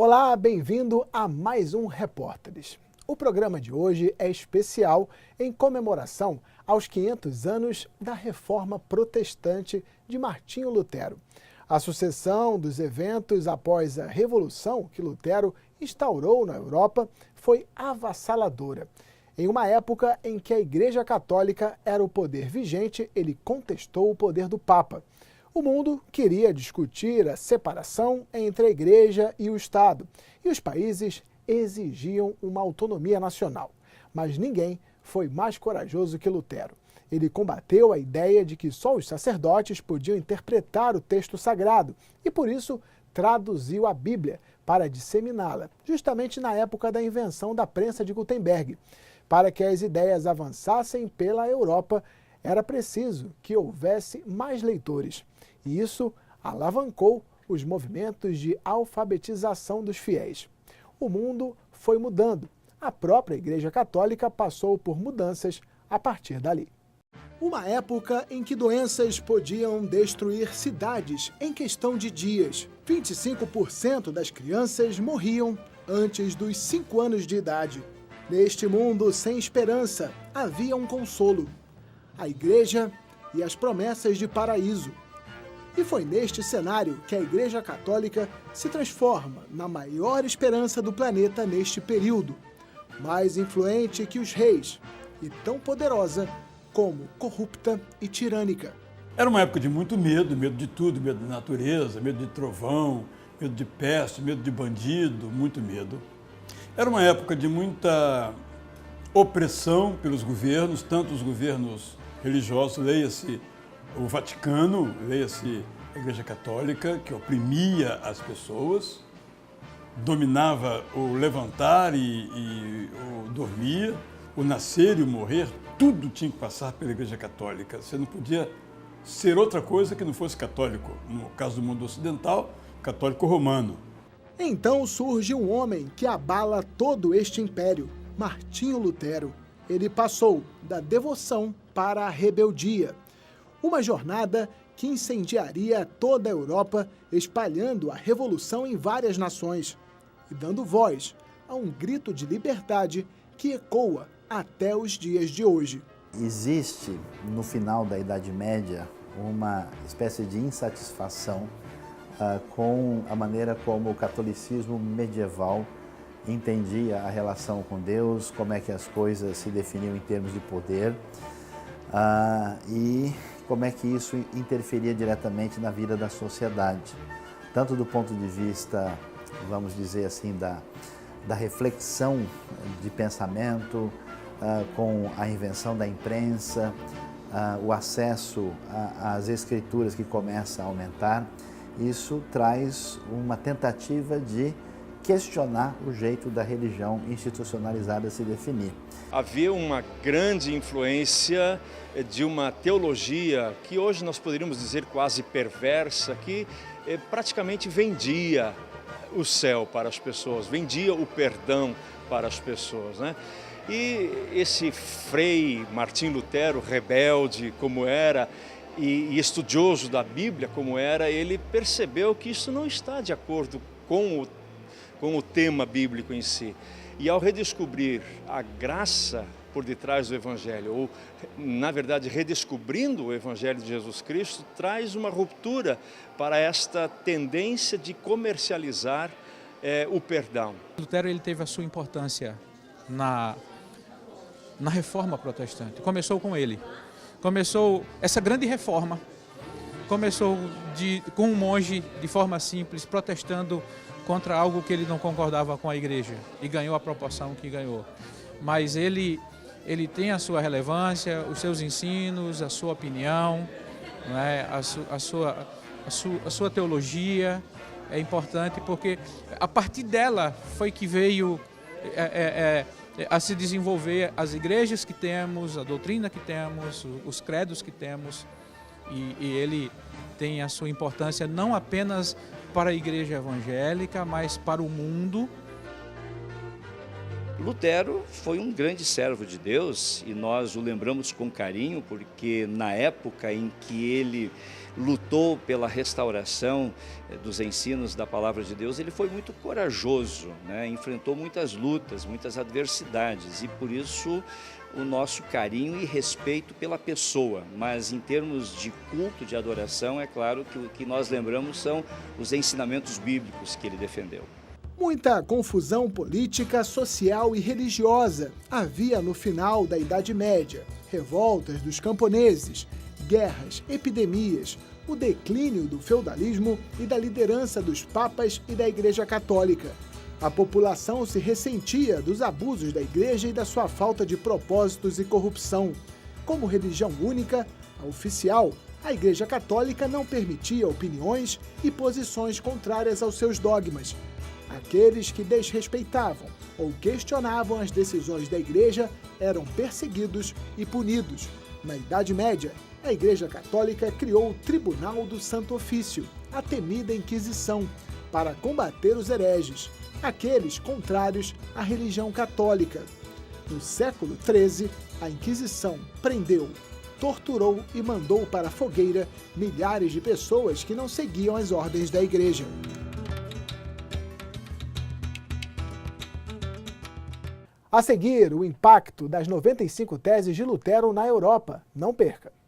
Olá, bem-vindo a mais um Repórteres. O programa de hoje é especial em comemoração aos 500 anos da Reforma Protestante de Martinho Lutero. A sucessão dos eventos após a Revolução que Lutero instaurou na Europa foi avassaladora. Em uma época em que a Igreja Católica era o poder vigente, ele contestou o poder do Papa. O mundo queria discutir a separação entre a Igreja e o Estado, e os países exigiam uma autonomia nacional. Mas ninguém foi mais corajoso que Lutero. Ele combateu a ideia de que só os sacerdotes podiam interpretar o texto sagrado e, por isso, traduziu a Bíblia para disseminá-la, justamente na época da invenção da prensa de Gutenberg. Para que as ideias avançassem pela Europa, era preciso que houvesse mais leitores. E isso alavancou os movimentos de alfabetização dos fiéis. O mundo foi mudando. A própria Igreja Católica passou por mudanças a partir dali. Uma época em que doenças podiam destruir cidades em questão de dias. 25% das crianças morriam antes dos 5 anos de idade. Neste mundo sem esperança, havia um consolo: a Igreja e as promessas de paraíso. E foi neste cenário que a Igreja Católica se transforma na maior esperança do planeta neste período, mais influente que os reis e tão poderosa como corrupta e tirânica. Era uma época de muito medo, medo de tudo, medo da natureza, medo de trovão, medo de peste, medo de bandido, muito medo. Era uma época de muita opressão pelos governos, tanto os governos religiosos, leia-se o Vaticano, leia-se a Igreja Católica, que oprimia as pessoas, dominava o levantar e o dormir, o nascer e o morrer, tudo tinha que passar pela Igreja Católica. Você não podia ser outra coisa que não fosse católico. No caso do mundo ocidental, católico romano. Então surge um homem que abala todo este império, Martinho Lutero. Ele passou da devoção para a rebeldia. Uma jornada que incendiaria toda a Europa, espalhando a revolução em várias nações e dando voz a um grito de liberdade que ecoa até os dias de hoje. Existe, no final da Idade Média, uma espécie de insatisfação com a maneira como o catolicismo medieval entendia a relação com Deus, como é que as coisas se definiam em termos de poder e como é que isso interferia diretamente na vida da sociedade, tanto do ponto de vista, vamos dizer assim, da reflexão de pensamento, com a invenção da imprensa, o acesso às escrituras que começa a aumentar. Isso traz uma tentativa de questionar o jeito da religião institucionalizada se definir. Havia uma grande influência de uma teologia que hoje nós poderíamos dizer quase perversa, que praticamente vendia o céu para as pessoas, vendia o perdão para as pessoas, né? E esse frei Martinho Lutero, rebelde como era, e estudioso da Bíblia como era, ele percebeu que isso não está de acordo com o tema bíblico em si. E ao redescobrir a graça por detrás do Evangelho, ou na verdade redescobrindo o Evangelho de Jesus Cristo, traz uma ruptura para esta tendência de comercializar o perdão. Lutero ele teve a sua importância na Reforma Protestante. Começou com ele. Começou essa grande reforma, começou com um monge de forma simples, protestando contra algo que ele não concordava com a igreja e ganhou a proporção que ganhou. Mas ele tem a sua relevância, os seus ensinos, a sua opinião, né? a sua teologia é importante porque a partir dela foi que veio a se desenvolver as igrejas que temos, a doutrina que temos, os credos que temos, e ele tem a sua importância não apenas para a igreja evangélica, mas para o mundo. Lutero foi um grande servo de Deus e nós o lembramos com carinho porque na época em que ele lutou pela restauração dos ensinos da palavra de Deus, ele foi muito corajoso, né? Enfrentou muitas lutas, muitas adversidades e por isso o nosso carinho e respeito pela pessoa, mas em termos de culto, de adoração, é claro que o que nós lembramos são os ensinamentos bíblicos que ele defendeu. Muita confusão política, social e religiosa havia no final da Idade Média. Revoltas dos camponeses, guerras, epidemias, o declínio do feudalismo e da liderança dos papas e da Igreja Católica. A população se ressentia dos abusos da Igreja e da sua falta de propósitos e corrupção. Como religião única, a oficial, a Igreja Católica não permitia opiniões e posições contrárias aos seus dogmas. Aqueles que desrespeitavam ou questionavam as decisões da Igreja eram perseguidos e punidos. Na Idade Média, a Igreja Católica criou o Tribunal do Santo Ofício, a temida Inquisição, para combater os hereges, aqueles contrários à religião católica. No século XIII, a Inquisição prendeu, torturou e mandou para a fogueira milhares de pessoas que não seguiam as ordens da Igreja. A seguir, o impacto das 95 teses de Lutero na Europa. Não perca!